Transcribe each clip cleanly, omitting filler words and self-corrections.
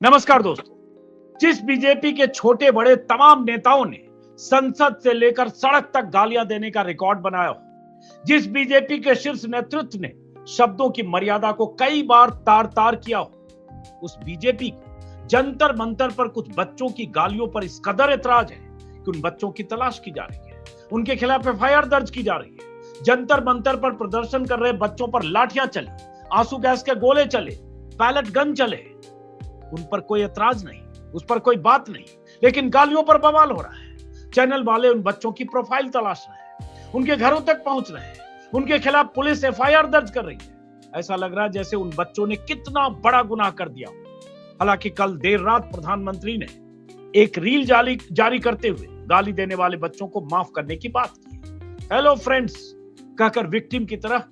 नमस्कार दोस्तों। जिस बीजेपी के छोटे बड़े तमाम नेताओं ने संसद से लेकर सड़क तक गालियां देने का रिकॉर्ड बनाया हो, जिस बीजेपी के शीर्ष नेतृत्व ने शब्दों की मर्यादा को कई बार तार तार किया हो, उस बीजेपी को जंतर मंतर पर कुछ बच्चों की गालियों पर इस कदर एतराज है कि उन बच्चों की तलाश की जा रही है, उनके खिलाफ एफआईआर दर्ज की जा रही है। जंतर मंतर पर प्रदर्शन कर रहे बच्चों पर लाठियां चली, आंसू गैस के गोले चले, पैलेट गन चले, उन पर कोई एतराज नहीं, उस पर कोई बात नहीं, लेकिन गालियों पर बवाल हो रहा है। चैनल वाले उन बच्चों की प्रोफाइल तलाश रहे हैं, उनके घरों तक पहुंच रहे हैं, उनके खिलाफ पुलिस एफआईआर दर्ज कर रही है। ऐसा लग रहा है जैसे उन बच्चों ने कितना बड़ा गुनाह कर दिया। हालांकि कल देर रात प्रधानमंत्री ने एक रील जारी करते हुए गाली देने वाले बच्चों को माफ करने की बात की। हेलो फ्रेंड्स कहकर विक्टिम की तरह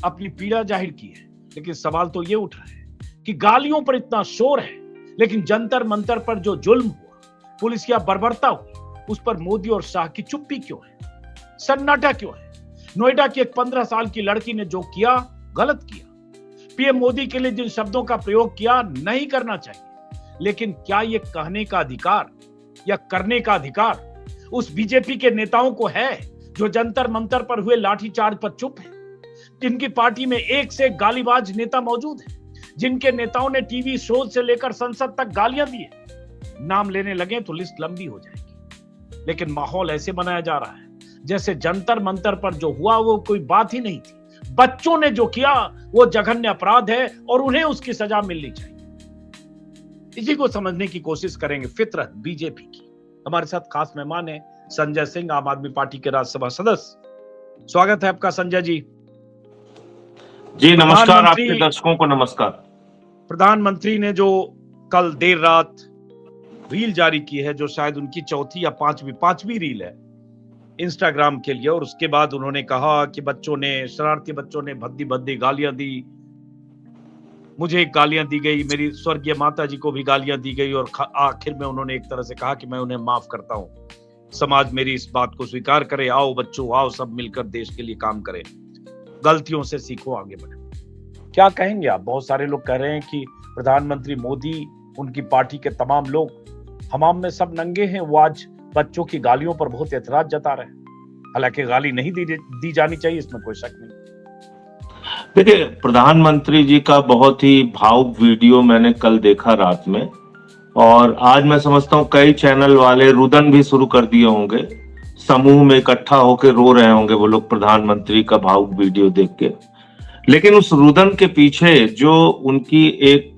अपनी पीड़ा जाहिर की है। लेकिन सवाल तो ये उठ रहा है कि गालियों पर इतना शोर है, लेकिन जंतर मंतर पर जो जुल्म हुआ, पुलिस की बर्बरता हुई, उस पर मोदी और शाह की चुप्पी क्यों है, सन्नाटा क्यों है? नोएडा की एक 15 साल की लड़की ने जो किया गलत किया। पीएम मोदी के लिए जिन शब्दों का प्रयोग किया नहीं करना चाहिए, लेकिन क्या यह कहने का अधिकार या करने का अधिकार उस बीजेपी के नेताओं को है जो जंतर मंतर पर हुए लाठीचार्ज पर चुप है, जिनकी पार्टी में एक से एक गालीबाज नेता मौजूद है, जिनके नेताओं ने टीवी शो से लेकर संसद तक गालियां दी है? नाम लेने लगे तो लिस्ट लंबी हो जाएगी। लेकिन माहौल ऐसे बनाया जा रहा है जैसे जंतर मंतर पर जो हुआ वो कोई बात ही नहीं थी। बच्चों ने जो किया वो जघन्य अपराध है और उन्हें उसकी सजा मिलनी चाहिए। इसी को समझने की कोशिश करेंगे फितरत बीजेपी की। हमारे साथ खास मेहमान है संजय सिंह, आम आदमी पार्टी के राज्यसभा सदस्य। स्वागत है आपका संजय जी। जी नमस्कार, आपके दर्शकों को नमस्कार। प्रधानमंत्री ने जो कल देर रात रील जारी की है, जो शायद उनकी चौथी या पांचवी रील है इंस्टाग्राम के लिए, और उसके बाद उन्होंने कहा कि शरारती बच्चों ने भद्दी भद्दी गालियां दी, मुझे गालियां दी गई, मेरी स्वर्गीय माता जी को भी गालियां दी गई, और आखिर में उन्होंने एक तरह से कहा कि मैं उन्हें माफ करता हूं, समाज मेरी इस बात को स्वीकार करे, आओ बच्चों आओ सब मिलकर देश के लिए काम करें, गलतियों से सीखो, आगे बढ़े। क्या कहेंगे आप? बहुत सारे लोग कह रहे हैं कि प्रधानमंत्री मोदी, उनकी पार्टी के तमाम लोग हमाम में सब नंगे हैं, वो आज बच्चों की गालियों पर बहुत एतराज जता रहे हैं। हालांकि गाली नहीं दी जानी चाहिए, इसमें कोई शक नहीं। देखिए, प्रधानमंत्री जी का बहुत ही भावुक वीडियो मैंने कल देखा रात में, और आज मैं समझता हूँ कई चैनल वाले रुदन भी शुरू कर दिए होंगे, समूह में इकट्ठा होकर रो रहे होंगे वो लोग प्रधानमंत्री का भावुक वीडियो देख के। लेकिन उस रुदन के पीछे जो उनकी एक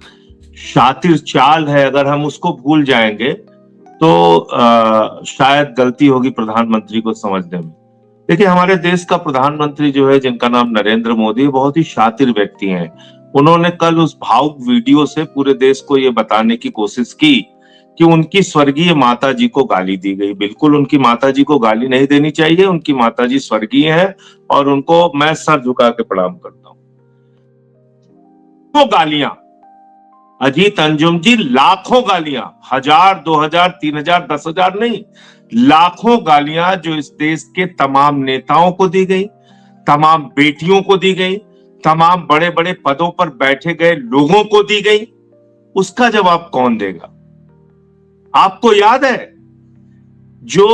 शातिर चाल है, अगर हम उसको भूल जाएंगे तो शायद गलती होगी प्रधानमंत्री को समझने में। देखिए, हमारे देश का प्रधानमंत्री जो है, जिनका नाम नरेंद्र मोदी, बहुत ही शातिर व्यक्ति हैं। उन्होंने कल उस भावुक वीडियो से पूरे देश को ये बताने की कोशिश की कि उनकी स्वर्गीय माता जी को गाली दी गई। बिल्कुल उनकी माता जी को गाली नहीं देनी चाहिए, उनकी माता जी स्वर्गीय है और उनको मैं सर झुका के प्रणाम करता हूं। वो गालियां, अजीत अंजुम जी, लाखों गालियां, 1000, 2000, 3000, 10,000 नहीं, लाखों गालियां जो इस देश के तमाम नेताओं को दी गई, तमाम बेटियों को दी गई, तमाम बड़े बड़े पदों पर बैठे गए लोगों को दी गई, उसका जवाब कौन देगा? आपको याद है जो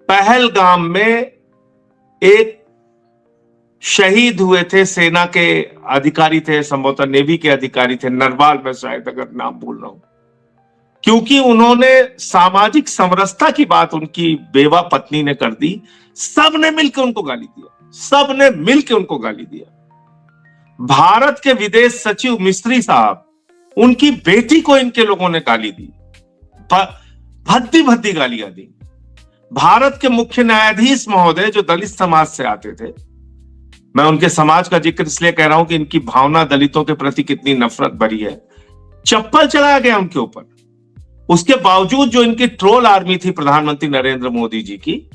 पहलगाम में एक शहीद हुए थे, सेना के अधिकारी थे, संभवतः नेवी के अधिकारी थे, नरवाल में शायद, अगर नाम भूल रहा हूं, क्योंकि उन्होंने सामाजिक समरसता की बात उनकी बेवा पत्नी ने कर दी, सबने मिलकर उनको गाली दिया, सबने मिलकर उनको गाली दिया। भारत के विदेश सचिव मिस्त्री साहब, उनकी बेटी को इनके लोगों ने गाली दी, भद्दी भद्दी गालियां दी। भारत के मुख्य न्यायाधीश महोदय जो दलित समाज से आते थे, मैं उनके समाज का जिक्र इसलिए कह रहा हूं कि इनकी भावना दलितों के प्रति कितनी नफरत भरी है, चप्पल चलाया गया उनके ऊपर। उसके बावजूद जो इनकी ट्रोल आर्मी थी प्रधानमंत्री नरेंद्र मोदी जी की,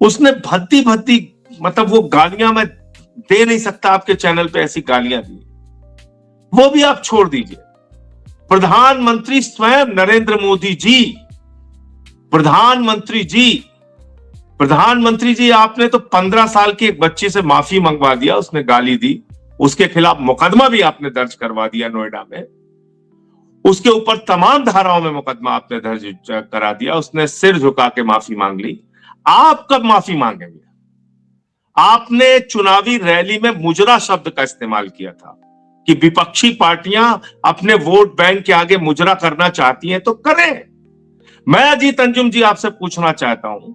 उसने भद्दी भद्दी, मतलब वो गालियां मैं दे नहीं सकता आपके चैनल पे, ऐसी गालियां दी। वो भी आप छोड़ दीजिए, प्रधानमंत्री स्वयं नरेंद्र मोदी जी, प्रधानमंत्री जी आपने तो 15 साल की एक बच्ची से माफी मंगवा दिया, उसने गाली दी, उसके खिलाफ मुकदमा भी आपने दर्ज करवा दिया नोएडा में। उसके ऊपर तमाम धाराओं में मुकदमा आपने दर्ज करा दिया, उसने सिर झुका के माफी मांग ली। आप कब माफी मांगेंगे? आपने चुनावी रैली में मुजरा शब्द का इस्तेमाल किया था कि विपक्षी पार्टियां अपने वोट बैंक के आगे मुजरा करना चाहती हैं तो करें। मैं अजीत अंजुम जी आपसे पूछना चाहता हूं,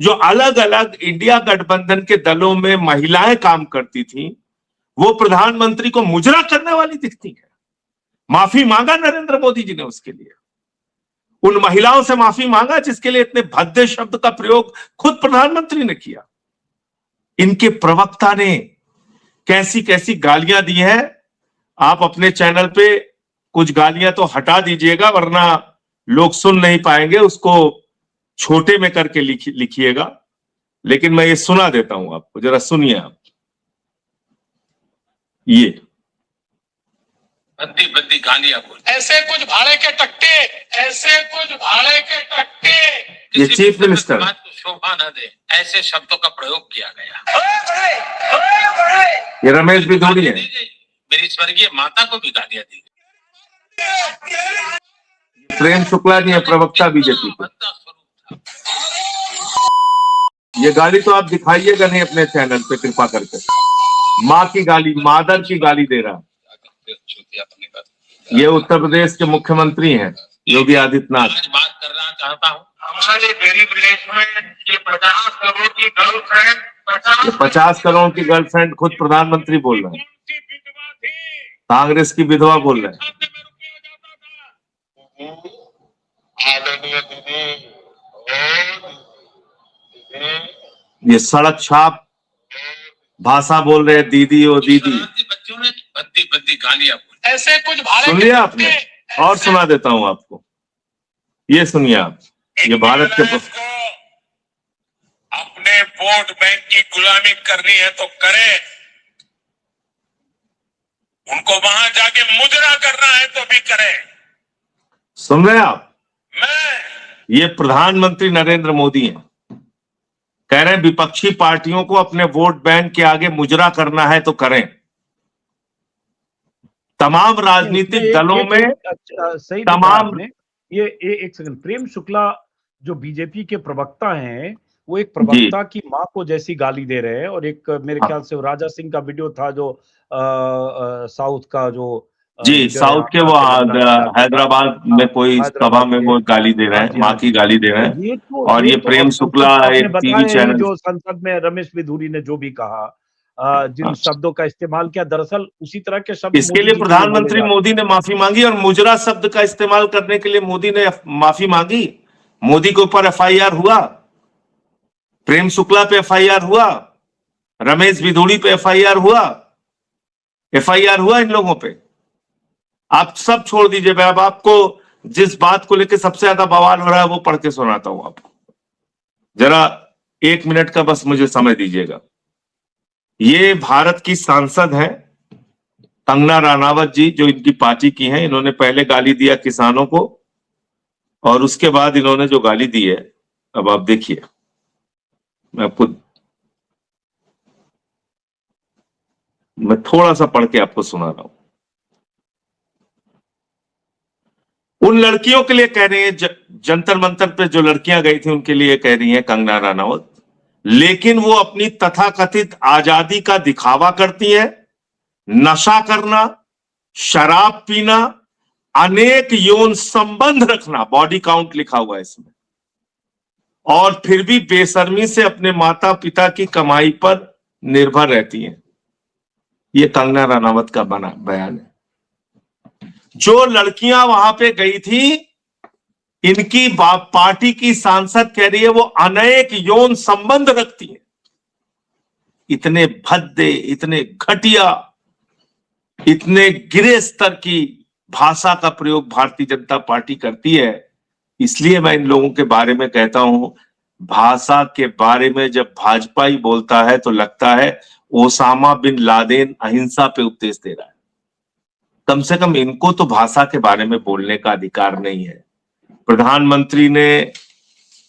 जो अलग अलग इंडिया गठबंधन के दलों में महिलाएं काम करती थी, वो प्रधानमंत्री को मुजरा करने वाली दिखती है। माफी मांगा नरेंद्र मोदी जी ने उसके लिए? उन महिलाओं से माफी मांगा जिसके लिए इतने भद्दे शब्द का प्रयोग खुद प्रधानमंत्री ने किया? इनके प्रवक्ता ने कैसी कैसी गालियां दी हैं। आप अपने चैनल पे कुछ गालियां तो हटा दीजिएगा, वरना लोग सुन नहीं पाएंगे। उसको छोटे में करके लिखिएगा, लेकिन मैं ये सुना देता हूं आपको, जरा सुनिए आप। ये बद्दी बद्दी गालियां बोल, ऐसे कुछ भाड़े के टट्टे, ऐसे कुछ भाड़े के टट्टे, ये चीफ मिनिस्टर बात को शोभा न दे, ऐसे शब्दों का प्रयोग किया गया। ये रमेश बिधूड़ी है। मेरी स्वर्गीय माता को भी गालियां दी। प्रेम शुक्ला जी है, प्रवक्ता बीजेपी के। ये गाली तो आप दिखाइएगा नहीं अपने चैनल पे कृपा करके। माँ की गाली, मादर की गाली दे रहा। ये उत्तर प्रदेश के मुख्यमंत्री हैं योगी आदित्यनाथ। आज बात करना चाहता हूँ, हमारे गरीब देश में ये 50 करोड़ की गर्लफ्रेंड, 50 करोड़ की गर्लफ्रेंड खुद प्रधानमंत्री बोल रहे हैं, कांग्रेस की विधवा बोल रहे हैं। ये सड़क छाप भाषा बोल रहे हैं, दीदी ओ दीदी। बच्चों ने बद्दी बद्दी गालियां बोली, ऐसे कुछ भाड़े सुन लिया आपने? और सुना देता हूं आपको, ये सुनिए आप। ये भारत के अपने वोट बैंक की गुलामी करनी है तो करें, उनको वहां जाके मुजरा करना है तो भी करें। सुन रहे हैं आप? मैं ये प्रधानमंत्री नरेंद्र मोदी हैं, कह रहे हैं विपक्षी पार्टियों को अपने वोट बैंक के आगे मुजरा करना है तो करें। तमाम राजनीतिक दलों में सही तमाम ये एक सेकंड, प्रेम शुक्ला जो बीजेपी के प्रवक्ता हैं, वो एक प्रवक्ता की मां को जैसी गाली दे रहे हैं। और एक मेरे ख्याल से राजा सिंह का वीडियो था जो साउथ का जो जी साउथ के, वो हैदराबाद में कोई सभा में वो गाली दे रहे हैं, माँ की गाली दे रहे हैं। और ये प्रेम शुक्ला एक टीवी चैनल, जो संसद में रमेश बिधूरी ने जो भी कहा, जिन शब्दों का इस्तेमाल किया, दरअसल उसी तरह के शब्द इसके लिए प्रधानमंत्री मोदी ने माफी मांगी। और मुजरा शब्द का इस्तेमाल करने के लिए मोदी ने माफी मांगी। मोदी के ऊपर FIR हुआ, प्रेम शुक्ला पे FIR हुआ, रमेश बिधूड़ी पे FIR हुआ, FIR हुआ इन लोगों पे। आप सब छोड़ दीजिए, मैं अब आपको जिस बात को लेकर सबसे ज्यादा बवाल हो रहा है वो पढ़ के सुनाता हूं आपको। जरा 1 मिनट का बस मुझे समय दीजिएगा। ये भारत की सांसद हैं कंगना रनावत जी, जो इनकी पार्टी की हैं। इन्होंने पहले गाली दिया किसानों को, और उसके बाद इन्होंने जो गाली दी है, अब आप देखिए, मैं थोड़ा सा पढ़ के आपको सुना रहा हूं। उन लड़कियों के लिए कह रही है, जंतर मंतर पे जो लड़कियां गई थी उनके लिए कह रही है कंगना रनावत, लेकिन वो अपनी तथाकथित आजादी का दिखावा करती है। नशा करना, शराब पीना, अनेक यौन संबंध रखना, बॉडी काउंट लिखा हुआ है इसमें, और फिर भी बेशर्मी से अपने माता पिता की कमाई पर निर्भर रहती हैं। ये कंगना रनावत का बयान है। जो लड़कियां वहां पे गई थी, इनकी पार्टी की सांसद कह रही है वो अनेक यौन संबंध रखती हैं। इतने भद्दे, इतने घटिया, इतने गिरे स्तर की भाषा का प्रयोग भारतीय जनता पार्टी करती है। इसलिए मैं इन लोगों के बारे में कहता हूं, भाषा के बारे में जब भाजपा ही बोलता है तो लगता है ओसामा बिन लादेन अहिंसा पे उपदेश दे रहा है। कम से कम इनको तो भाषा के बारे में बोलने का अधिकार नहीं है। प्रधानमंत्री ने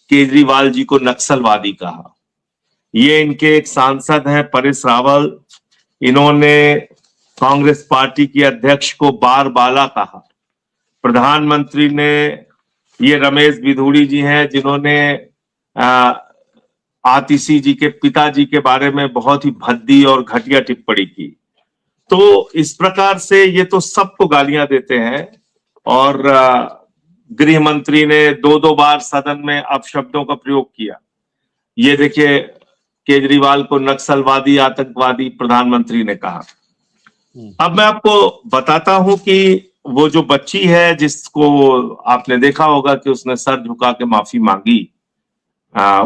केजरीवाल जी को नक्सलवादी कहा। ये इनके एक सांसद हैं परेश रावल, इन्होंने कांग्रेस पार्टी की अध्यक्ष को बारबाला कहा। प्रधानमंत्री ने, ये रमेश बिधूड़ी जी हैं जिन्होंने आतिशी जी के पिताजी के बारे में बहुत ही भद्दी और घटिया टिप्पणी की। तो इस प्रकार से ये तो सबको गालियां देते हैं। और गृह मंत्री ने 2-2 बार सदन में अपशब्दों का प्रयोग किया। ये देखिए, केजरीवाल को नक्सलवादी, आतंकवादी प्रधानमंत्री ने कहा। अब मैं आपको बताता हूं कि वो जो बच्ची है जिसको आपने देखा होगा कि उसने सर झुका के माफी मांगी,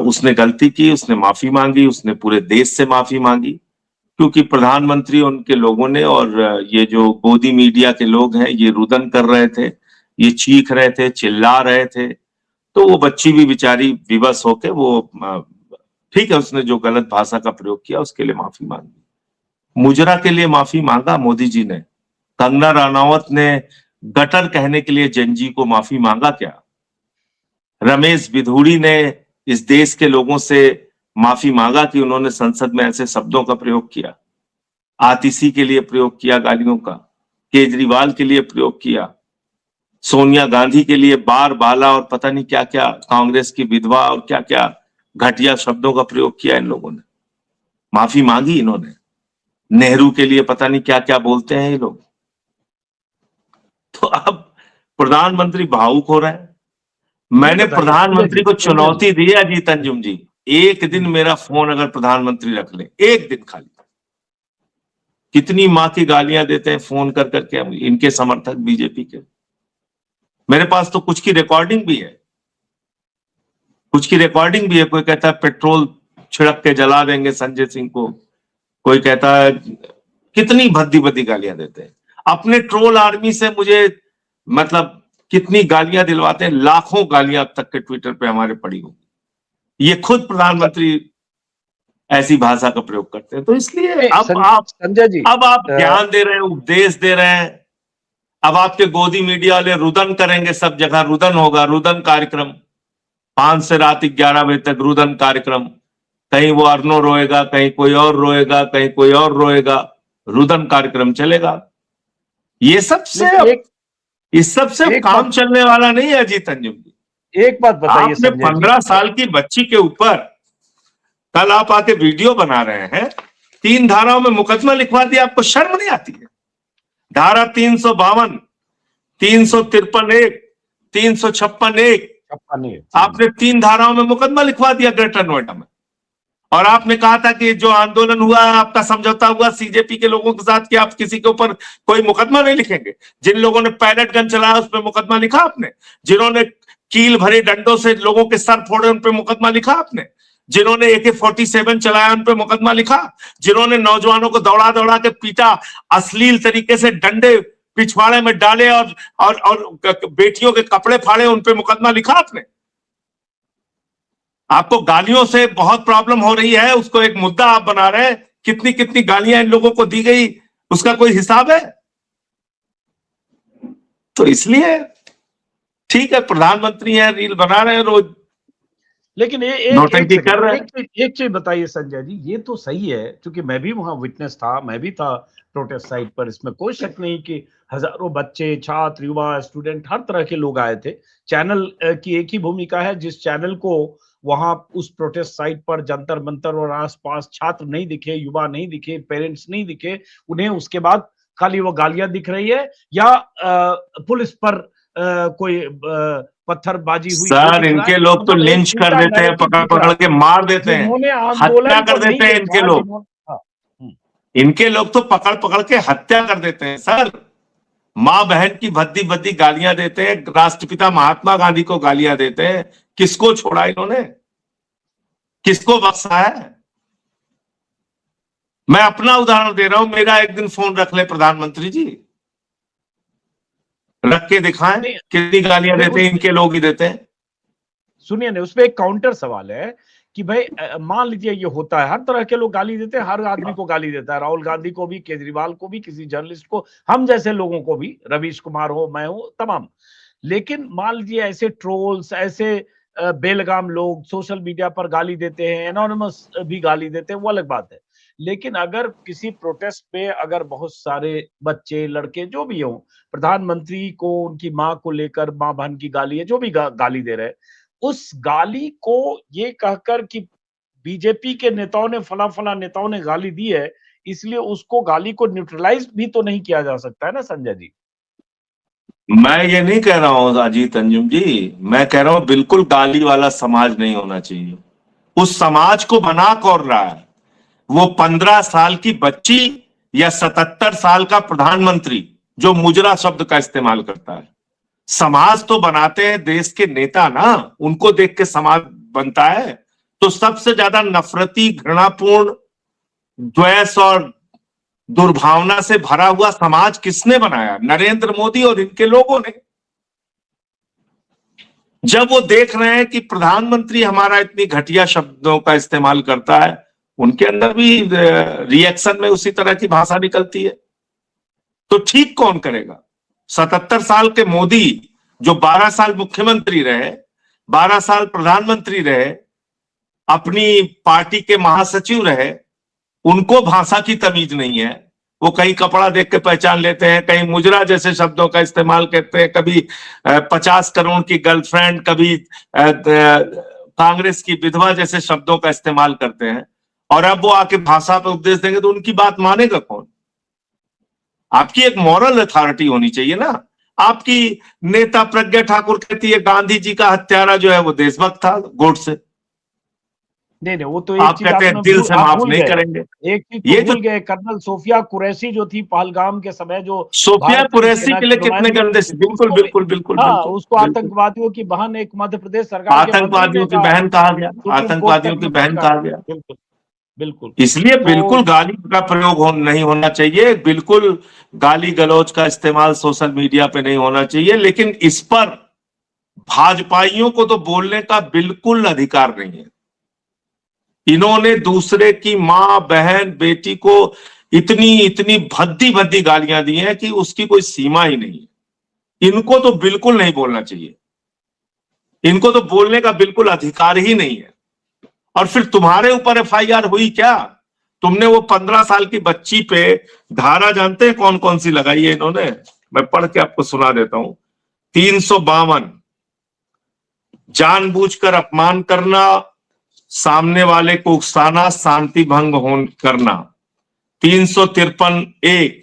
उसने गलती की, उसने माफी मांगी, उसने पूरे देश से माफी मांगी, क्योंकि प्रधानमंत्री उनके लोगों ने और ये जो गोदी मीडिया के लोग हैं ये रुदन कर रहे थे, ये चीख रहे थे, चिल्ला रहे थे। तो वो बच्ची भी बेचारी विवश होके वो, ठीक है, उसने जो गलत भाषा का प्रयोग किया उसके लिए माफी मांगी। मुजरा के लिए माफी मांगा मोदी जी ने। कंगना रनावत ने गटर कहने के लिए जंजी को माफी मांगा क्या? रमेश बिधूड़ी ने इस देश के लोगों से माफी मांगा कि उन्होंने संसद में ऐसे शब्दों का प्रयोग किया। आतिशी के लिए प्रयोग किया गालियों का, केजरीवाल के लिए प्रयोग किया, सोनिया गांधी के लिए बार बाला और पता नहीं क्या क्या, कांग्रेस की विधवा और क्या क्या घटिया शब्दों का प्रयोग किया इन लोगों ने। माफी मांगी इन्होंने। नेहरू के लिए पता नहीं क्या क्या बोलते हैं ये लोग। तो अब प्रधानमंत्री भावुक हो रहे हैं। मैंने प्रधानमंत्री को चुनौती दी है अजीत अंजुम जी, एक दिन मेरा फोन अगर प्रधानमंत्री रख ले, एक दिन खाली। कितनी मां की गालियां देते हैं फोन कर करके इनके समर्थक बीजेपी के। मेरे पास तो कुछ की रिकॉर्डिंग भी है, कुछ की रिकॉर्डिंग भी है। कोई कहता है पेट्रोल छिड़क के जला देंगे संजय सिंह को, कोई कहता है, कितनी भद्दी भद्दी गालियां देते हैं। अपने ट्रोल आर्मी से मुझे मतलब कितनी गालियां दिलवाते हैं, लाखों गालियां अब तक के ट्विटर पे हमारे पड़ी होगी। ये खुद प्रधानमंत्री ऐसी भाषा का प्रयोग करते हैं। तो इसलिए अब आप संजय जी, अब आप ज्ञान दे रहे हैं, उपदेश दे रहे हैं। अब आपके गोदी मीडिया वाले रुदन करेंगे, सब जगह रुदन होगा, रुदन कार्यक्रम 5 से रात 11 बजे तक रुदन कार्यक्रम। कहीं वो अर्नो रोएगा, कहीं कोई और रोएगा, कहीं कोई और रोएगा, रुदन कार्यक्रम चलेगा। ये सबसे इस सबसे काम चलने वाला नहीं है अजीत अंजुम जी। एक बात बताइए, आपने 15 साल की बच्ची के ऊपर कल आप आके वीडियो बना रहे हैं, 3 धाराओं में मुकदमा लिखवा दिया, आपको शर्म नहीं आती है? धारा 352, 353(1), 356(1), आपने 3 धाराओं में मुकदमा लिखवा दिया ग्रेटर नोएडा में। और आपने कहा था कि जो आंदोलन हुआ, आपका समझौता हुआ सीजेपी के लोगों के साथ कि आप किसी के ऊपर कोई मुकदमा नहीं लिखेंगे। जिन लोगों ने पैलेट गन चलाया उस पर मुकदमा लिखा आपने, जिन्होंने कील भरे डंडों से लोगों के सर फोड़े उन पर मुकदमा लिखा आपने, जिन्होंने AK-47 चलाया उन पर मुकदमा लिखा, जिन्होंने नौजवानों को दौड़ा दौड़ा के पीटा, अश्लील तरीके से डंडे पिछवाड़े में डाले और बेटियों के कपड़े फाड़े, उन पर मुकदमा लिखा आपने। आपको गालियों से बहुत प्रॉब्लम हो रही है, उसको एक मुद्दा आप बना रहे हैं। कितनी कितनी गालियां इन लोगों को दी गई, उसका कोई हिसाब है? तो इसलिए ठीक है, प्रधानमंत्री हैं, रील बना रहे हैं रोज, लेकिन एक चीज बताइए संजय जी, ये तो सही है, क्योंकि मैं भी वहां विटनेस था, मैं भी था प्रोटेस्ट साइट पर। इसमें कोई शक नहीं कि हजारों बच्चे, छात्र, युवा, स्टूडेंट, हर तरह के लोग आए थे। चैनल की एक ही भूमिका है, जिस चैनल को वहां उस प्रोटेस्ट साइट पर जंतर मंतर और आसपास छात्र नहीं दिखे, युवा नहीं दिखे, पेरेंट्स नहीं दिखे, उन्हें उसके बाद खाली वो गालियां दिख रही है या पुलिस पर कोई पत्थरबाजी हुई। सर इनके लोग तो लिंच कर देते हैं, पकड़ पकड़ के मार देते हैं, हत्या कर देते हैं इनके लोग। इनके लोग तो पकड़ पकड़ के हत्या कर देते हैं सर। माँ बहन की भद्दी भद्दी गालियां देते हैं, राष्ट्रपिता महात्मा गांधी को गालियां देते हैं। किसको छोड़ा इन्होंने, किसको बख्शा है? मैं अपना उदाहरण दे रहा हूं, मेरा एक दिन फोन रख ले प्रधानमंत्री जी, रख के दिखाएं कितनी गालियां देते हैं, इनके लोग ही देते हैं। सुनिए ना, उसमें एक काउंटर सवाल है कि भाई मान लीजिए ये होता है, हर तरह के लोग गाली देते हैं, हर आदमी को गाली देता है, राहुल गांधी को भी, केजरीवाल को भी, किसी जर्नलिस्ट को, हम जैसे लोगों को भी, रवीश कुमार हो, मैं हूं, तमाम। लेकिन मान लीजिए ऐसे ट्रोल्स, ऐसे बेलगाम लोग सोशल मीडिया पर गाली देते हैं, एनोनिमस भी गाली देते हैं, वो अलग बात है। लेकिन अगर किसी प्रोटेस्ट पे अगर बहुत सारे बच्चे, लड़के जो भी हों, प्रधानमंत्री को उनकी माँ को लेकर माँ बहन की गाली है, जो भी गाली दे रहे हैं, उस गाली को ये कहकर कि बीजेपी के नेताओं ने फला नेताओं ने गाली दी है, इसलिए उसको गाली को न्यूट्रलाइज भी तो नहीं किया जा सकता है ना संजय जी। मैं ये नहीं कह रहा हूं अजीत अंजुम जी, मैं कह रहा हूं बिल्कुल गाली वाला समाज नहीं होना चाहिए। उस समाज को बना कौन रहा है? वो 15 साल की बच्ची या 77 साल का प्रधानमंत्री जो मुजरा शब्द का इस्तेमाल करता है। समाज तो बनाते हैं देश के नेता ना, उनको देख के समाज बनता है। तो सबसे ज्यादा नफरती, घृणापूर्ण, द्वेष और दुर्भावना से भरा हुआ समाज किसने बनाया? नरेंद्र मोदी और इनके लोगों ने। जब वो देख रहे हैं कि प्रधानमंत्री हमारा इतनी घटिया शब्दों का इस्तेमाल करता है, उनके अंदर भी रिएक्शन में उसी तरह की भाषा निकलती है। तो ठीक कौन करेगा? 77 साल के मोदी जो 12 साल मुख्यमंत्री रहे, 12 साल प्रधानमंत्री रहे, अपनी पार्टी के महासचिव रहे, उनको भाषा की तमीज नहीं है। वो कहीं कपड़ा देख के पहचान लेते हैं, कहीं मुजरा जैसे शब्दों का इस्तेमाल करते हैं, कभी 50 करोड़ की गर्लफ्रेंड, कभी कांग्रेस की विधवा जैसे शब्दों का इस्तेमाल करते हैं। और अब वो आके भाषा पे उपदेश देंगे तो उनकी बात मानेगा कौन? आपकी एक मॉरल अथॉरिटी होनी चाहिए ना। आपकी नेता प्रज्ञा ठाकुर कहती है गांधी जी का हत्यारा जो है वो देशभक्त था, गोडसे। नहीं, वो तो एक आप चीज कहते हैं दिल से माफ नहीं करेंगे। एक चीज ये भूल गए, कर्नल सोफिया कुरैशी जो थी पहलगाम के समय, जो सोफिया कुरैशी के लिए कितने गंदे, बिल्कुल बिल्कुल बिल्कुल, हाँ, उसको आतंकवादियों की बहन, एक मध्य प्रदेश सरकार, आतंकवादियों की बहन कहा गया, आतंकवादियों की बहन कहा गया। बिल्कुल बिल्कुल। इसलिए बिल्कुल गाली का प्रयोग नहीं होना चाहिए, बिल्कुल गाली गलौज का इस्तेमाल सोशल मीडिया पे नहीं होना चाहिए। लेकिन इस पर भाजपाइयों को तो बोलने का बिल्कुल अधिकार नहीं है। इन्होंने दूसरे की मां, बहन, बेटी को इतनी भद्दी भद्दी गालियां दी हैं कि उसकी कोई सीमा ही नहीं है। इनको तो बिल्कुल नहीं बोलना चाहिए, इनको तो बोलने का बिल्कुल अधिकार ही नहीं है। और फिर तुम्हारे ऊपर FIR हुई क्या? तुमने वो 15 साल की बच्ची पे धारा जानते हैं कौन कौन सी लगाई है इन्होंने? मैं पढ़ के आपको सुना देता हूं। 352 जानबूझकर अपमान करना, सामने वाले को उकसाना, शांति भंग करना। 353 1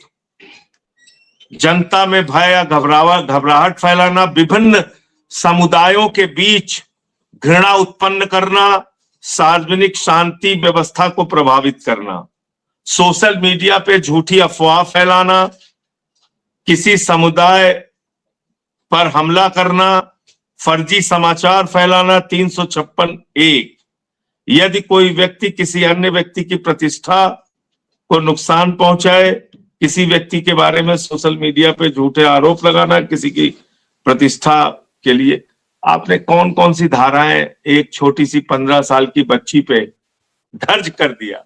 जनता में भय या घबराहट फैलाना, विभिन्न समुदायों के बीच घृणा उत्पन्न करना, सार्वजनिक शांति व्यवस्था को प्रभावित करना, सोशल मीडिया पे झूठी अफवाह फैलाना, किसी समुदाय पर हमला करना, फर्जी समाचार फैलाना। 356 1 यदि कोई व्यक्ति किसी अन्य व्यक्ति की प्रतिष्ठा को नुकसान पहुंचाए, किसी व्यक्ति के बारे में सोशल मीडिया पे झूठे आरोप लगाना, किसी की प्रतिष्ठा के लिए। आपने कौन कौन सी धाराएं एक छोटी सी 15 साल की बच्ची पे दर्ज कर दिया,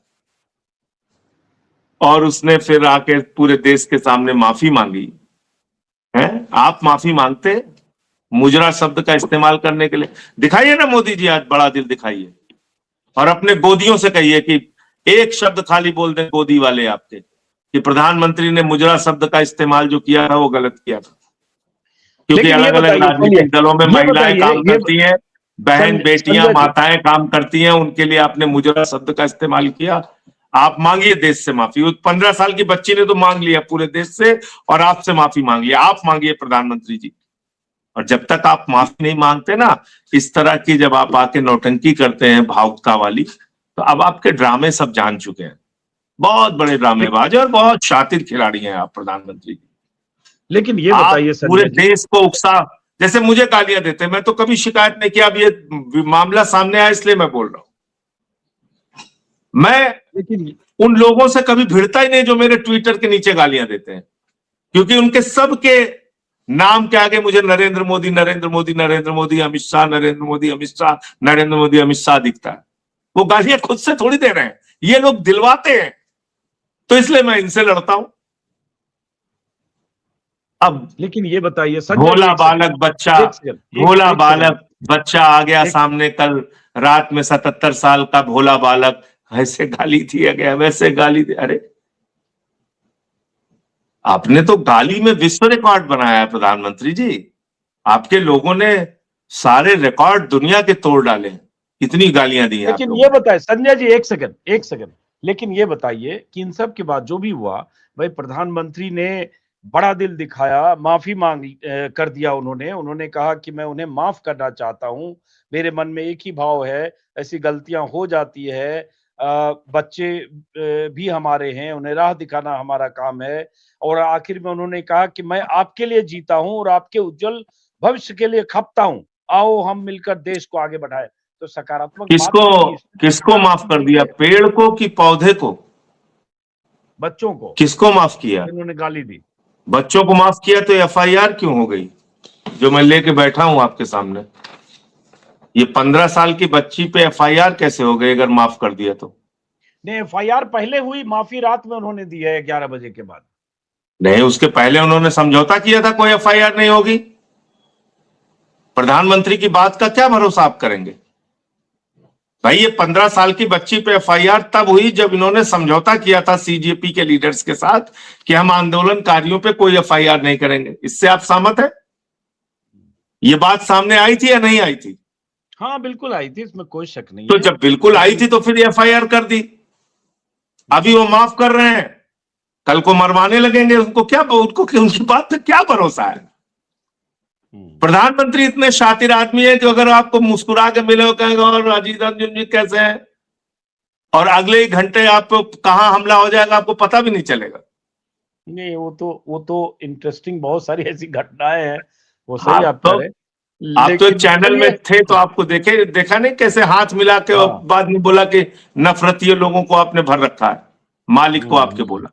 और उसने फिर आके पूरे देश के सामने माफी मांगी है? आप माफी मांगते मुजरा शब्द का इस्तेमाल करने के लिए? दिखाइए ना मोदी जी, आज बड़ा दिल दिखाइए, और अपने गोदियों से कहिए कि एक शब्द खाली बोल दें गोदी वाले आपके, कि प्रधानमंत्री ने मुजरा शब्द का इस्तेमाल जो किया था वो गलत किया था। क्योंकि अलग अलग राजनीतिक दलों में महिलाएं काम करती हैं, बहन, बेटियां, माताएं काम करती हैं, उनके लिए आपने मुजरा शब्द का इस्तेमाल किया। आप मांगिए देश से माफी। उस 15 साल की बच्ची ने तो मांग लिया पूरे देश से, और आपसे माफी मांगी। आप मांगिए प्रधानमंत्री जी। और जब तक आप माफी नहीं मांगते ना, इस तरह की जब आप आके नौटंकी करते हैं भावुकता वाली, तो अब आपके ड्रामे सब जान चुके हैं। बहुत बड़े ड्रामेबाज और बहुत शातिर खिलाड़ी हैं आप प्रधानमंत्री जी। लेकिन ये बताइए सर, पूरे देश को उकसा, जैसे मुझे गालियां देते, मैं तो कभी शिकायत नहीं किया। अब ये मामला सामने आया इसलिए मैं बोल रहा हूं। मैं उन लोगों से कभी भिड़ता ही नहीं जो मेरे ट्विटर के नीचे गालियां देते हैं, क्योंकि उनके सबके नाम के आगे मुझे नरेंद्र मोदी, नरेंद्र मोदी, नरेंद्र मोदी, अमित शाह, नरेंद्र मोदी, अमित शाह, नरेंद्र मोदी, अमित शाह दिखता है। वो गालियां खुद से थोड़ी दे रहे हैं, ये लोग दिलवाते हैं। तो इसलिए मैं इनसे लड़ता हूं। अब लेकिन ये बताइए, भोला बालक बच्चा आ गया सामने कल रात में, 77 साल का भोला बालक ऐसे गाली दिया गया, वैसे गाली दिया। अरे आपने तो गाली में विश्व रिकॉर्ड बनाया है प्रधानमंत्री जी। आपके लोगों ने सारे रिकॉर्ड दुनिया के तोड़ डाले हैं, इतनी गालियां दी हैं आप लेकिन लोगों ये ने। बताए संजय जी, एक सेकंड, लेकिन ये बताइए कि इन सब के बाद जो भी हुआ, भाई प्रधानमंत्री ने बड़ा दिल दिखाया, माफी मांग कर दिया उन्होंने कहा कि मैं उन्हें माफ करना चाहता हूं, मेरे मन में एक ही भाव है, ऐसी गलतियां हो जाती है, बच्चे भी हमारे हैं, उन्हें राह दिखाना हमारा काम है। और आखिर में उन्होंने कहा कि मैं आपके लिए जीता हूं और आपके उज्जवल भविष्य के लिए खपता हूं, आओ हम मिलकर देश को आगे बढ़ाएं। तो सकारात्मक बात किसको तो थी, किसको माफ सकारात्मक कर दिया, चीजें, पेड़ को कि पौधे को? बच्चों को किसको माफ किया? इन्होंने गाली दी। बच्चों को माफ किया तो एफआईआर क्यों हो गई, जो मैं लेके बैठा हूं आपके सामने? ये 15 साल की बच्ची पे एफआईआर कैसे हो गई अगर माफ कर दिया तो? नहीं, एफआईआर पहले हुई, माफी रात में उन्होंने दी है 11 बजे के बाद। नहीं, उसके पहले उन्होंने समझौता किया था कोई एफआईआर नहीं होगी। प्रधानमंत्री की बात का क्या भरोसा आप करेंगे भाई? ये 15 साल की बच्ची पे एफआईआर तब हुई जब इन्होंने समझौता किया था सीजेपी के लीडर्स के साथ कि हम आंदोलनकारियों पे कोई एफआईआर नहीं करेंगे। इससे आप सहमत है? ये बात सामने आई थी या नहीं आई थी? हाँ बिल्कुल आई थी, इसमें कोई शक नहीं तो है। जब बिल्कुल आई थी तो फिर एफआईआर कर दी। अभी वो माफ कर रहे हैं, कल को मरवाने लगेंगे। उनको उनकी बात पे क्या भरोसा है? प्रधानमंत्री इतने शातिर आदमी है कि अगर आपको मुस्कुरा के मिले कहेंगे और अजीत रंजन जी कैसे हैं, और अगले ही घंटे आप कहां हमला हो जाएगा आपको पता भी नहीं चलेगा। नहीं, वो तो इंटरेस्टिंग बहुत सारी ऐसी घटनाएं हैं, वो सही आप कह रहे हैं। आप तो एक चैनल चलिए, में थे तो आपको देखा नहीं कैसे हाथ मिला के और बाद में बोला कि नफरती लोगों को आपने भर रखा है, मालिक को आपके बोला।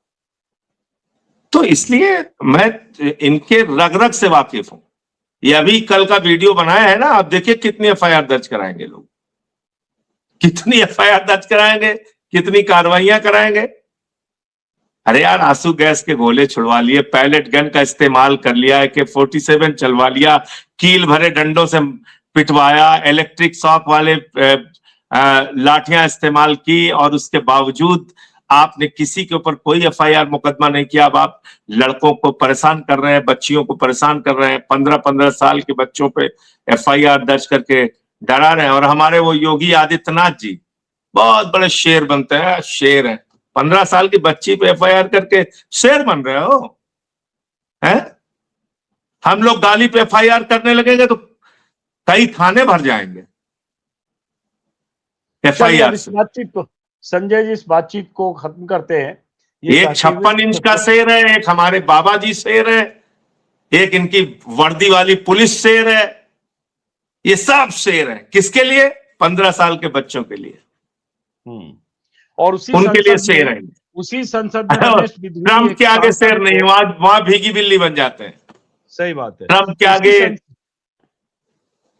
तो इसलिए मैं इनके रग रग से वाकिफ हूं। ये अभी कल का वीडियो बनाया है ना, आप देखिए कितनी एफआईआर दर्ज कराएंगे लोग, कितनी एफआईआर दर्ज कराएंगे, कितनी कार्रवाइयां कराएंगे। अरे यार, आंसू गैस के गोले छुड़वा लिए, पैलेट गन का इस्तेमाल कर लिया, AK-47 चलवा लिया, कील भरे डंडों से पिटवाया, इलेक्ट्रिक शॉक वाले लाठियां इस्तेमाल की, और उसके बावजूद आपने किसी के ऊपर कोई एफआईआर मुकदमा नहीं किया। अब आप लड़कों को परेशान कर रहे हैं, बच्चियों को परेशान कर रहे हैं, 15-15 साल के बच्चों पे एफआईआर दर्ज करके डरा रहे हैं। और हमारे वो योगी आदित्यनाथ जी बहुत बड़े शेर बनते हैं, शेर हैं। 15 साल की बच्ची पे एफआईआर करके शेर बन रहे हो हैं? हम लोग गाली पे एफआईआर करने लगेंगे तो कई थाने भर जाएंगे एफआईआर से। बातचीत को संजय जी, इस बातचीत को खत्म करते हैं। एक 56 इंच का शेर है, एक हमारे बाबा जी शेर है, एक इनकी वर्दी वाली पुलिस शेर है। ये सब शेर है किसके लिए? 15 साल के बच्चों के लिए, और उनके लिए शेर है। उसी संसद में रमेश बिधूरी ट्रंप के आगे शेर नहीं, वहां भीगी बिल्ली बन जाते हैं। सही बात है, ट्रंप के आगे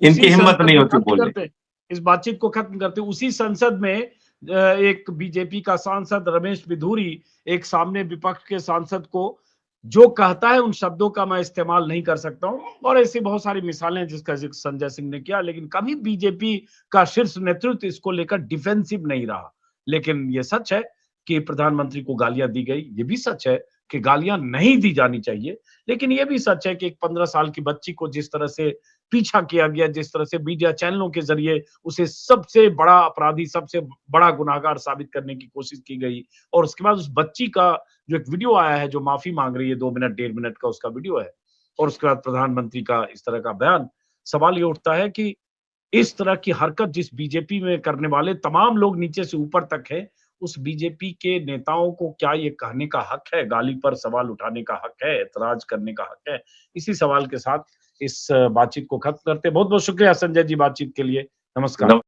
इनकी हिम्मत नहीं होती बोलने। इस बातचीत को खत्म करते उसी संसद में एक बीजेपी का सांसद रमेश बिधूरी एक सामने विपक्ष के सांसद को जो कहता है उन शब्दों का मैं इस्तेमाल नहीं कर सकता हूं, और ऐसी बहुत सारी मिसालें जिसका जिक्र संजय सिंह ने किया। लेकिन कभी बीजेपी का शीर्ष नेतृत्व इसको लेकर डिफेंसिव नहीं रहा। लेकिन ये सच है कि प्रधानमंत्री को गालियां दी गई, ये भी सच है कि गालियां नहीं दी जानी चाहिए। लेकिन यह भी सच है कि एक 15 साल की बच्ची को जिस तरह से पीछा किया गया, जिस तरह से मीडिया चैनलों के जरिए उसे सबसे बड़ा अपराधी, सबसे बड़ा गुनाहगार साबित करने की कोशिश की गई, और उसके बाद उस बच्ची का जो एक वीडियो आया है जो माफी मांग रही है, 2 मिनट 1.5 मिनट का उसका वीडियो है, और उसके बाद प्रधानमंत्री का इस तरह का बयान, सवाल ये उठता है कि इस तरह की हरकत जिस बीजेपी में करने वाले तमाम लोग नीचे से ऊपर तक हैं, उस बीजेपी के नेताओं को क्या ये कहने का हक है, गाली पर सवाल उठाने का हक है, ऐतराज करने का हक है? इसी सवाल के साथ इस बातचीत को खत्म करते हैं। बहुत बहुत शुक्रिया संजय जी बातचीत के लिए। नमस्कार।